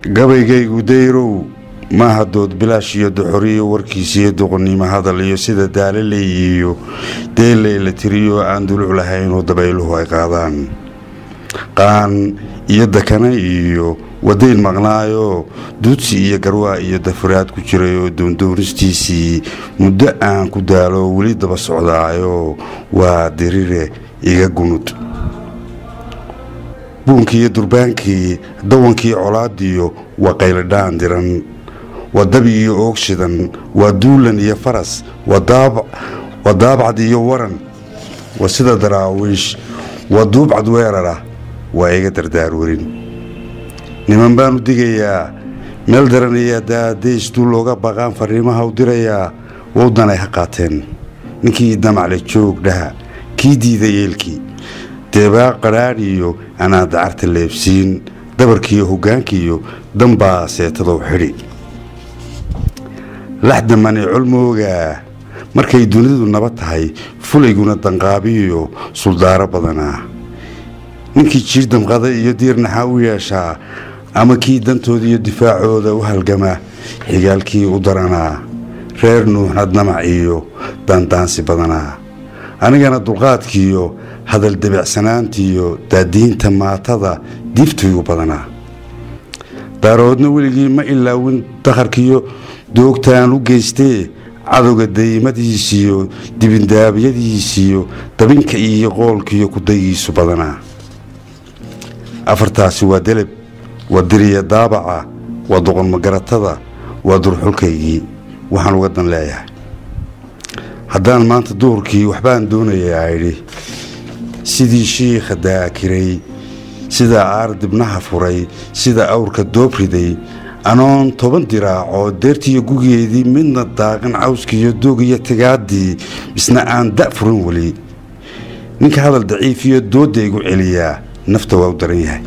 gabaygaygu dayrow maaha dood bilaash iyo duxuriyo warkiisiyo doqonnimo hadal iyo sida daaleley iyo deeley la tiriyo aan duluc lahayn oo dabayluhu ay qaadaan qaan iyo dakana iyo wadayn maqnaayo duudsi iyo garwaa iyo dafuraad ku jiray oo doondoonistiisii muddo aan ku daalo weli daba socdaayo waa dirire iga gunud buunkii iyo durbaankii dawankii colaadiyo waa qayladhaan diran waa dabi iyo oogshidan waa duulan iyo faras waa daabcad iyo waran waa sida daraawiish waa duubcad weerara waa iga dardaarwarin niman baan u digayaa meel daranaya daadays duu looga baqaan fariimaha u dirayaa wowdanay ha qaateen ninkii damacle joog dhaha kii diiday eelkii deebaa qadhaadh iyo anaa dacarta leebsiin dabarkiiyo hoggaankiiyo danbaa seetadow xidhi laxdamani colmoogaa markay dunidu nabad tahay fulayguna danqaabiyo suldaaro badanaa ninkii jiir damqada iyo diirnaxa u yeeshaa ama kii dantooda iyo difaacooda u halgama xigaalkii u daranaa reer nuuxna damac iyo daandaansi badanaa anigana dulqaadkiiyo hadal dabicsanaantiiyo daadiinta maatada diiftaygu badanaa daaroodna weligii ma ilaawin dakharkiiyo doogtaan u geystee cadowga daymadiisiyo dibindaabyadiisiyo dabinka iyo qoolkiiyo kudayiisu badanaa afartaasi waa deleb waa diriya daabaca waa doqon magaratada waa durxulkaygii waxaan uga dan leeyahay haddaan maanta duhurkii waxbaan doonayaa idhi sidii shiikha daakiray sida aar dibnaha furay sida awrka doob riday anoon 10 diraaco deertiyo gugeedii midna daaqan cawskiyo doogiyo tagaadii isna aan da furin wali ninka hadal daciif iyo doodaygu celiyaa nafta waa u daran yahay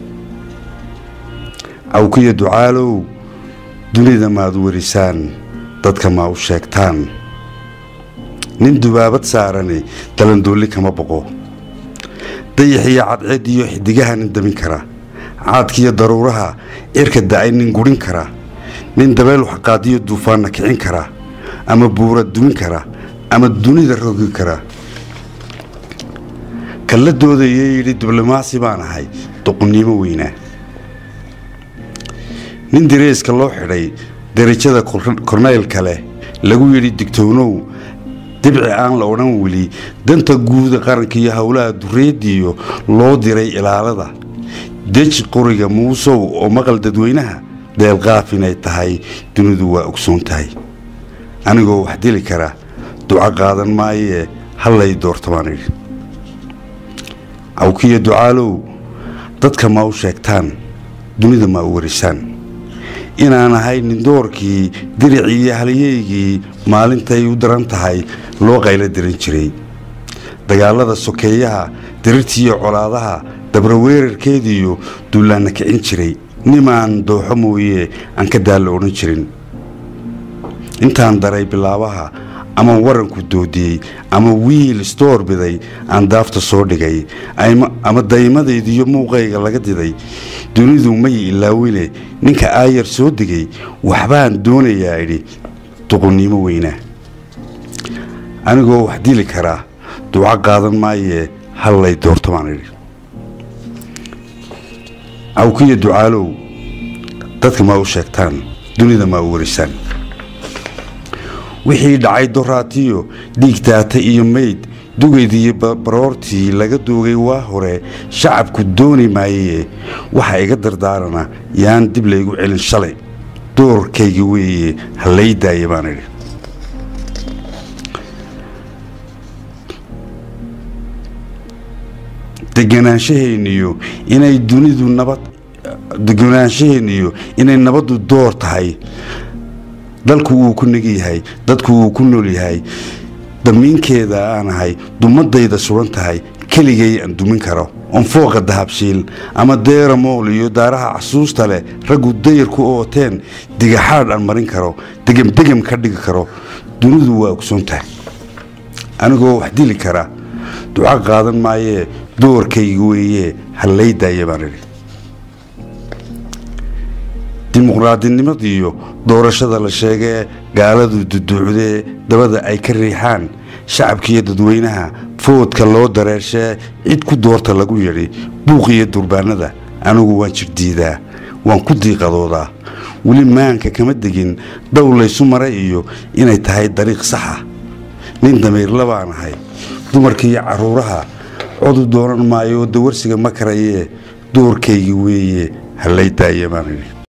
awkiyo ducaalow dunida maad warisaan dadka ma u sheegtaan nin dubaabad saarani dalandooli kama boqo dayaxiyo cadceed iyo xidigaha nin damin kara caadkiyo daruuraha cirka da'ay nin gurin kara nin dabeel xaqaadiyo duufaanna kicin kara ama buura dumin kara ama dunida rogi kara kala doodayay yiri diblomaasi baan ahay doqonnimo weynaa nin direeska loo xidhay darajada korneyl kale lagu yiri digtoonow dibci aan la odhan weli danta guud qaranka iyo hawlaha dureediyo loo diray ilaalada deji qoriga muusow oo maqal dadweynaha deelqaaf inay tahay dunidu waa ogsoon tahay anigoo wax dili kara duca qaadan maaye hallay doortabaan idhi awkiyo ducaalow dadka ma u sheegtaan dunida ma u warisaan inaan ahay nin doorkii diricii iyo halyeygii maalintay u daran tahay loo qaylo diran jiray dagaalada sokeeyaha dirirtiiyo colaadaha dabra weerarkeediyo duulaanna kicin jiray nimaan dooxo mooye aan ka daalla odhan jirin intaan daray bilaabaha ama waranku doodiyey ama wiil stoor biday aan daafta soo dhigay ama daymadaydiyo muuqayga laga diday dunidu may ilaawine ninka aayar soo digay waxbaan doonayaa idhi doqonnimo weynaa anigoo wax dili karaa duca qaadan maaye hallay doortabaan idhi awkiyo ducaalow dadka ma u sheegtaan dunida ma u warisaan wixii dhacay doraatiyo dhiigtaata iyo mayd dugeediyo baroortii laga doogay waa hore shacabku dooni maayee waxa iga dardaarana yaan dib laygu celin shalay doorkayga weeye hallay daaya baan idhi deganaanshaheeniyo inay dunidu inay nabadu door tahay dalku uu ku nigi yahay dadku uu ku nool yahay damiinkeeda aan ahay dumadayda suran tahay keligay aan dumin karo on fooqa dahabshiil ama deera mool iyo daaraha xasuusta leh raggu dayar ku ooteen digaxaad aan marin karo degam ka dhigi karo dunidu waa ogsoon tahay anigoo wax dili kara duca qaadan maaye doorkayga weeye hallay daaya baan idhi dimuqraadinimada iyo doorashada la sheegay gaaladu duduucday dabada ay ka riixaan shacabkiiyo dadweynaha foodka loo dareershay cid ku doorta lagu yiri buuqiyo durbaanada anigu waan jirdiidaa waan ku diiqadoodaa wali maanka kama degin dawlaysu maray iyo inay tahay dariiq sax ah nin dameer labaan ahay dumarkii caruuraha cod dooran maayo dawarsiga ma karayee doorkaygi weeye halay daayamaanay